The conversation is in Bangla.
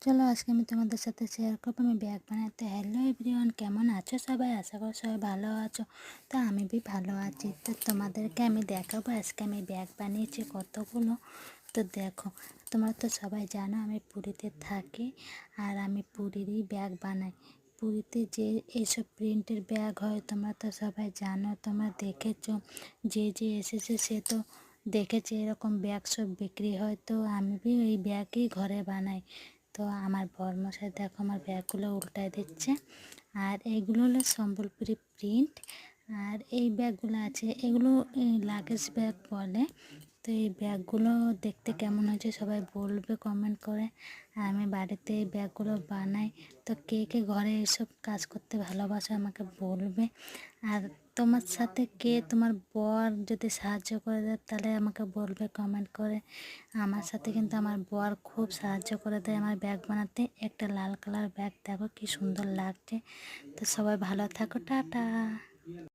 চলো আজকে আমি তোমাদের সাথে শেয়ার করবো আমি ব্যাগ বানাতে। হ্যালো এভরিওয়ান, কেমন আছো সবাই? আশা করি সবাই ভালো আছো। তো আমি भी ভালো আছি। তো তোমাদেরকে আমি দেখাবো আজকে আমি ব্যাগ বানিয়েছি কতগুলো। তো দেখো, তোমরা তো সবাই জানো আমি পুরীতে থাকি আর আমি পুরীরই ব্যাগ বানাই। পুরীতে যে এইসব প্রিন্টের ব্যাগ হয় তোমরা তো সবাই জানো, তোমরা দেখেছো, যে এসেছে সে তো দেখেছে এরকম ব্যাগ সব বিক্রি হয়। তো আমি भी ওই ব্যাগই ঘরে বানাই। তো আমার বরমশাই দেখো আমার ব্যাগগুলো উল্টায় দিচ্ছে। আর এইগুলো হলো সম্বলপুরি প্রিন্ট। আর এই ব্যাগগুলো আছে, এগুলো লাগেজ ব্যাগ বলে। তো এই ব্যাগগুলো দেখতে কেমন হয়েছে সবাই বলবে কমেন্ট করে। আর আমি বাড়িতে এই ব্যাগগুলো বানাই। তো কে কে ঘরে এসব কাজ করতে ভালোবাসে আমাকে বলবে। আর তোমার সাথে কে, তোমার বর যদি সাহায্য করে দেয় তাহলে আমাকে বলবে কমেন্ট করে। আমার সাথে কিন্তু আমার বর খুব সাহায্য করে দেয় আমার ব্যাগ বানাতে। একটা লাল কালার ব্যাগ দেখো কি সুন্দর লাগছে। তো সবাই ভালো থাকো, টাটা।